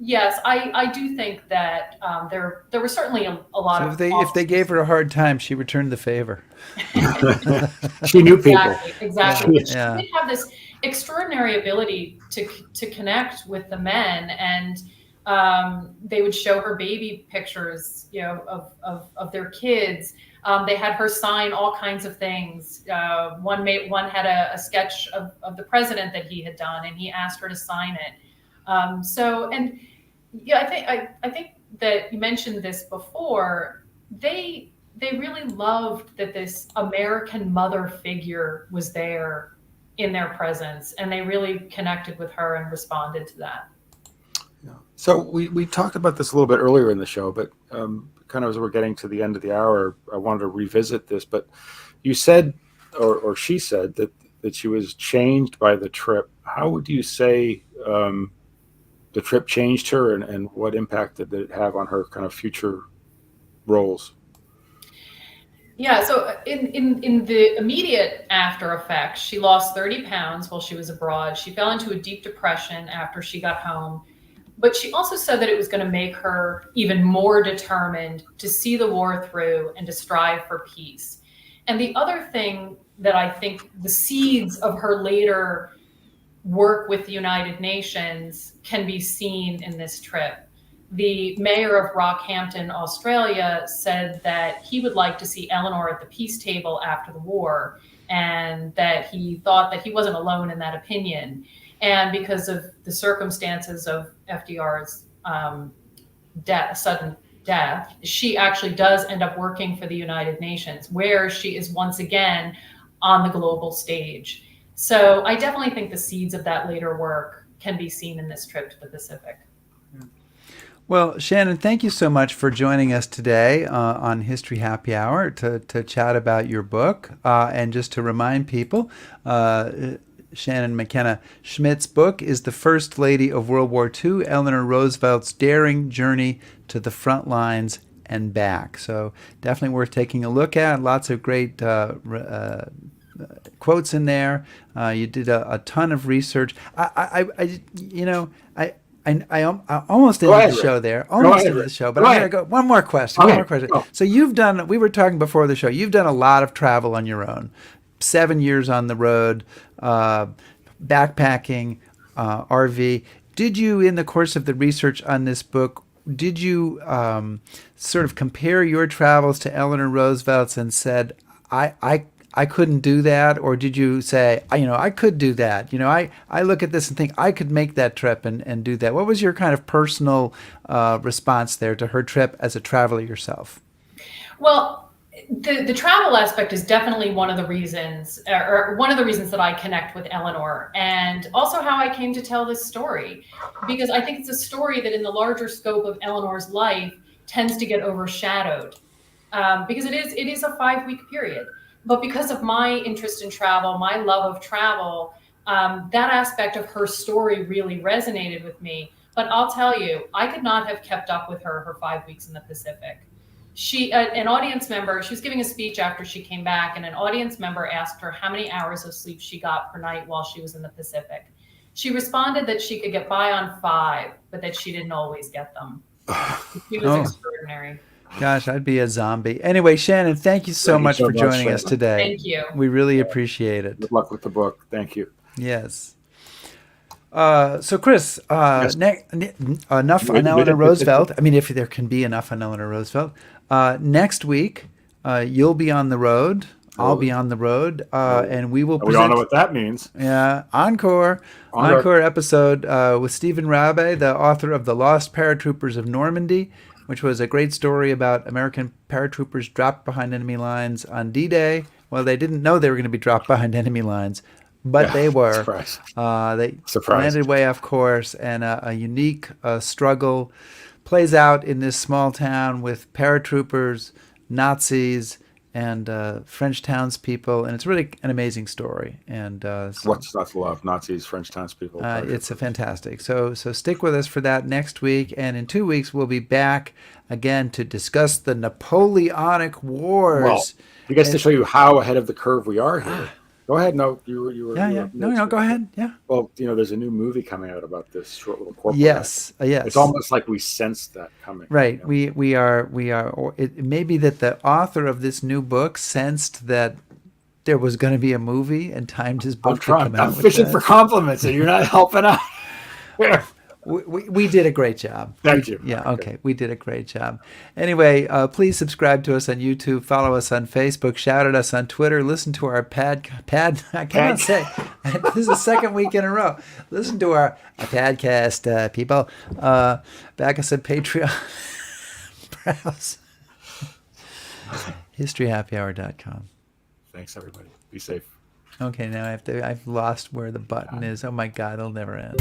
yes, I do think that there were certainly a lot of. If they gave her a hard time, she returned the favor. She knew people. Exactly. Yeah. She did have this extraordinary ability to connect with the men, and they would show her baby pictures, of their kids. They had her sign all kinds of things. One had a sketch of the president that he had done, and he asked her to sign it. I think that you mentioned this before. They really loved that this American mother figure was there in their presence, and they really connected with her and responded to that. Yeah. So we talked about this a little bit earlier in the show, but kind of as we're getting to the end of the hour, I wanted to revisit this. But you said, or she said, that she was changed by the trip. How would you say the trip changed her, and what impact did it have on her kind of future roles? Yeah, so in the immediate after effects, she lost 30 pounds while she was abroad. She fell into a deep depression after she got home. But she also said that it was going to make her even more determined to see the war through and to strive for peace. And the other thing that I think the seeds of her later work with the United Nations can be seen in this trip. The mayor of Rockhampton, Australia, said that he would like to see Eleanor at the peace table after the war, and that he thought that he wasn't alone in that opinion. And because of the circumstances of FDR's sudden death, she actually does end up working for the United Nations, where she is once again on the global stage. So I definitely think the seeds of that later work can be seen in this trip to the Pacific. Well, Shannon, thank you so much for joining us today on History Happy Hour to chat about your book. And just to remind people, Shannon McKenna Schmidt's book is The First Lady of World War II, Eleanor Roosevelt's Daring Journey to the Frontlines and Back. So definitely worth taking a look at. Lots of great quotes in there. You did a ton of research. I I almost ended ahead, the Rick. show there. Go Almost ahead, ended the Rick. show, but Go I'm ahead. going to go. One more question. Okay, One more question. go. So we were talking before the show, you've done a lot of travel on your own. 7 years on the road, backpacking, RV. Did you, in the course of the research on this book, did you sort of compare your travels to Eleanor Roosevelt's and said, I couldn't do that? Or did you say, I could do that? I look at this and think I could make that trip and do that. What was your kind of personal response there to her trip as a traveler yourself? Well, the travel aspect is definitely one of the reasons, or one of the reasons that I connect with Eleanor, and also how I came to tell this story, because I think it's a story that in the larger scope of Eleanor's life tends to get overshadowed, because it is a 5-week period. But because of my interest in travel, my love of travel, that aspect of her story really resonated with me. But I'll tell you, I could not have kept up with her 5 weeks in the Pacific. An audience member, she was giving a speech after she came back, and an audience member asked her how many hours of sleep she got per night while she was in the Pacific. She responded that she could get by on 5, but that she didn't always get them. She was extraordinary. Gosh, I'd be a zombie. Anyway, Shannon, thank you so much for joining us today. Thank you. We really appreciate it. Good luck with the book. Thank you. Yes. So, Chris, Yes. enough on Eleanor Roosevelt. I mean, if there can be enough on Eleanor Roosevelt. Next week, you'll be on the road. I'll be on the road, and we will present. We all know what that means. Yeah, encore episode with Stephen Rabe, the author of The Lost Paratroopers of Normandy, which was a great story about American paratroopers dropped behind enemy lines on D-Day. Well, they didn't know they were going to be dropped behind enemy lines, but they were. Surprise. They landed way off course, and a unique struggle plays out in this small town with paratroopers, Nazis, and French townspeople, and it's really an amazing story. And what's not to love? Nazis, French townspeople. It's a fantastic. So stick with us for that next week, and in 2 weeks we'll be back again to discuss the Napoleonic Wars. Well, I guess to show you how ahead of the curve we are here. Go ahead. No, you were. No, go ahead. Yeah. Well, there's a new movie coming out about this short little corporate. Yes. It's almost like we sensed that coming. Right. We are. Or it may be that the author of this new book sensed that there was going to be a movie and timed his book to come out. I'm fishing for compliments, and you're not helping out. We did a great job. Thank you. Yeah, okay. We did a great job. Anyway, please subscribe to us on YouTube, follow us on Facebook, shout at us on Twitter, listen to our I cannot say. This is the second week in a row. Listen to our podcast, people. Back us at Patreon. Browse. HistoryHappyHour.com. Thanks, everybody. Be safe. Okay, now I've lost where the button is. Oh my God, it'll never end.